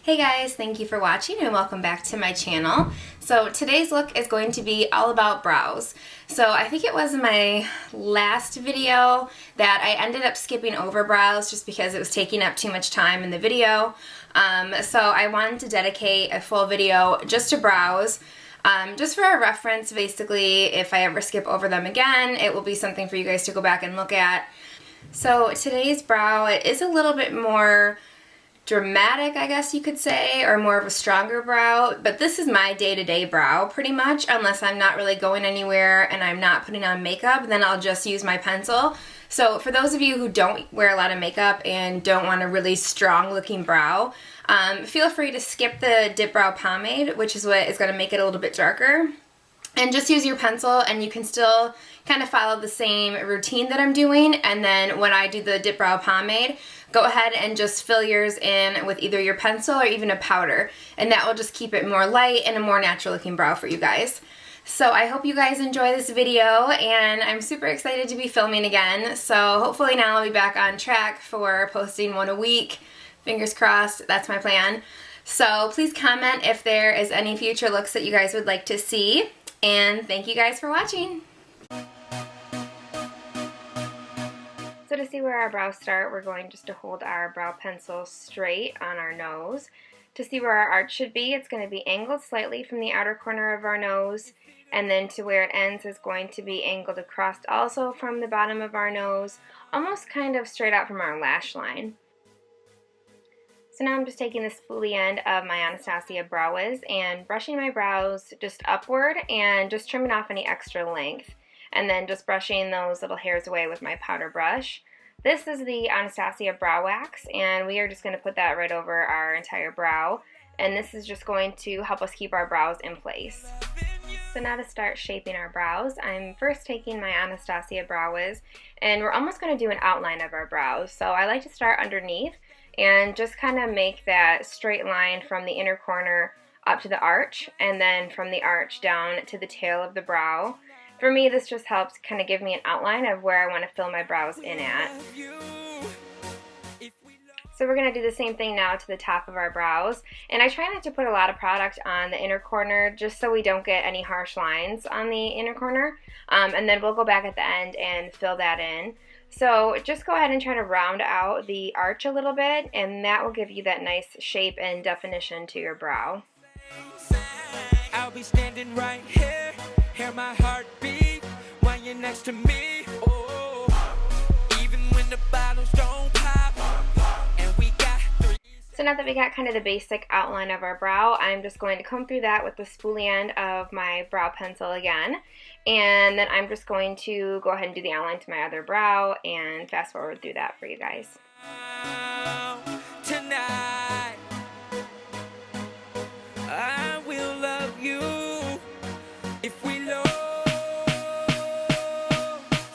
Hey guys, thank you for watching and welcome back to my channel. So today's look is going to be all about brows. So I think it was in my last video that I ended up skipping over brows just because it was taking up too much time in the video. So I wanted to dedicate a full video just to brows. Just for a reference, basically, if I ever skip over them again, it will be something for you guys to go back and look at. So today's brow, it is a little bit more dramatic, I guess you could say, or more of a stronger brow, but this is my day-to-day brow pretty much, unless I'm not really going anywhere and I'm not putting on makeup, then I'll just use my pencil. So for those of you who don't wear a lot of makeup and don't want a really strong looking brow, feel free to skip the Dip Brow Pomade, which is what is going to make it a little bit darker, and just use your pencil, and you can still kind of follow the same routine that I'm doing. And then when I do the Dip Brow Pomade, go ahead and just fill yours in with either your pencil or even a powder, and that will just keep it more light and a more natural looking brow for you guys. So I hope you guys enjoy this video, and I'm super excited to be filming again. So hopefully now I'll be back on track for posting one a week. Fingers crossed, that's my plan. So please comment if there is any future looks that you guys would like to see, and thank you guys for watching. So to see where our brows start, we're going just to hold our brow pencil straight on our nose. To see where our arch should be, it's going to be angled slightly from the outer corner of our nose, and then to where it ends is going to be angled across also from the bottom of our nose, almost kind of straight out from our lash line. So now I'm just taking the spoolie end of my Anastasia Brow Wiz and brushing my brows just upward and just trimming off any extra length, and then just brushing those little hairs away with my powder brush. This is the Anastasia Brow Wax, and we are just going to put that right over our entire brow, and this is just going to help us keep our brows in place. So now to start shaping our brows, I'm first taking my Anastasia Brow Wiz, and we're almost going to do an outline of our brows. So I like to start underneath and just kind of make that straight line from the inner corner up to the arch, and then from the arch down to the tail of the brow. For me, this just helps kind of give me an outline of where I want to fill my brows in at. So we're going to do the same thing now to the top of our brows, and I try not to put a lot of product on the inner corner just so we don't get any harsh lines on the inner corner, and then we'll go back at the end and fill that in. So just go ahead and try to round out the arch a little bit, and that will give you that nice shape and definition to your brow. I'll be standing right here, hear my heart beat when you're next to me. Oh, even when the bottles don't pop, and we got three. So now that we got kind of the basic outline of our brow, I'm just going to comb through that with the spoolie end of my brow pencil again. And then I'm just going to go ahead and do the outline to my other brow and fast forward through that for you guys. Tonight, I will love you if we love.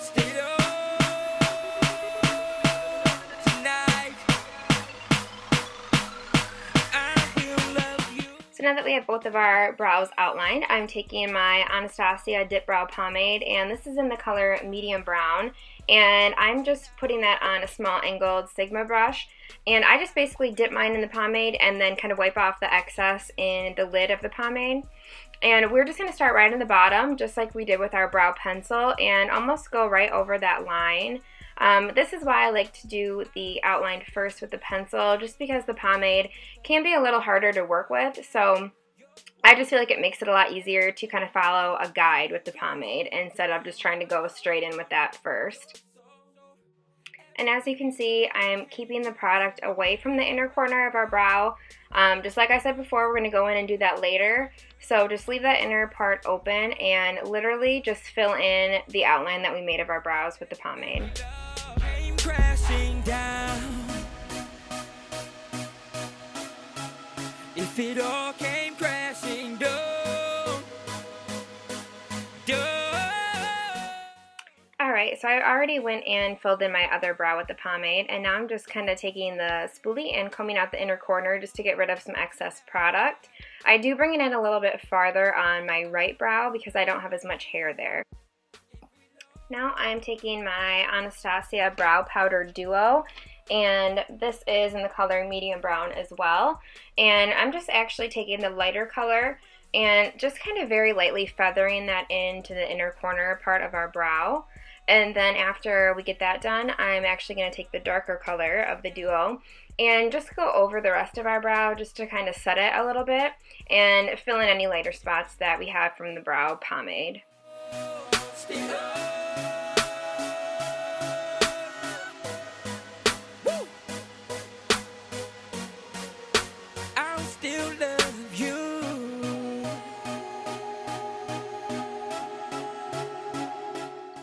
Stay low tonight. I will love you. So now that we have both of our brows outlined, I'm taking my Anastasia Dip Brow Pomade, and this is in the color medium brown, and I'm just putting that on a small angled Sigma brush, and I just basically dip mine in the pomade and then kind of wipe off the excess in the lid of the pomade. And we're just going to start right in the bottom, just like we did with our brow pencil, and almost go right over that line. This is why I like to do the outline first with the pencil, just because the pomade can be a little harder to work with, so I just feel like it makes it a lot easier to kind of follow a guide with the pomade instead of just trying to go straight in with that first. And as you can see, I'm keeping the product away from the inner corner of our brow. Just like I said before, we're going to go in and do that later. So just leave that inner part open and literally just fill in the outline that we made of our brows with the pomade. Crashing down. If it all came crashing down, Alright, so I already went and filled in my other brow with the pomade, and now I'm just kind of taking the spoolie and combing out the inner corner just to get rid of some excess product. I do bring it in a little bit farther on my right brow because I don't have as much hair there. Now I'm taking my Anastasia Brow Powder Duo, and this is in the color medium brown as well. And I'm just actually taking the lighter color and just kind of very lightly feathering that into the inner corner part of our brow. And then after we get that done, I'm actually going to take the darker color of the duo and just go over the rest of our brow just to kind of set it a little bit and fill in any lighter spots that we have from the brow pomade.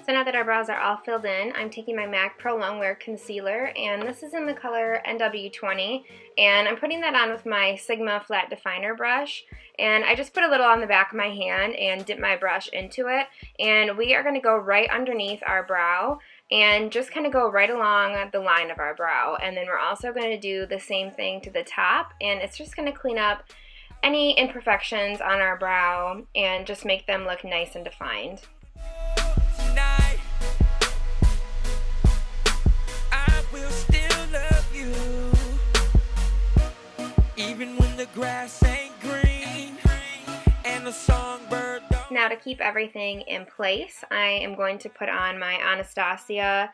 So now that our brows are all filled in, I'm taking my MAC Pro Longwear Concealer, and this is in the color NW20, and I'm putting that on with my Sigma Flat Definer brush, and I just put a little on the back of my hand and dip my brush into it, and we are going to go right underneath our brow and just kind of go right along the line of our brow, and then we're also going to do the same thing to the top, and it's just going to clean up any imperfections on our brow and just make them look nice and defined. Grass ain't green, and the songbird don't. Now to keep everything in place, I am going to put on my Anastasia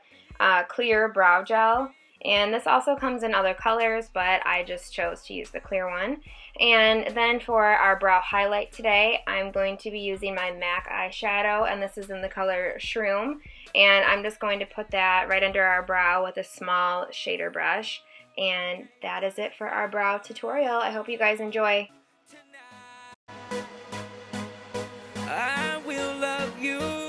clear brow gel, and this also comes in other colors, but I just chose to use the clear one. And then for our brow highlight today, I'm going to be using my MAC eyeshadow, and this is in the color Shroom, and I'm just going to put that right under our brow with a small shader brush. And that is it for our brow tutorial. I hope you guys enjoy. I will love you.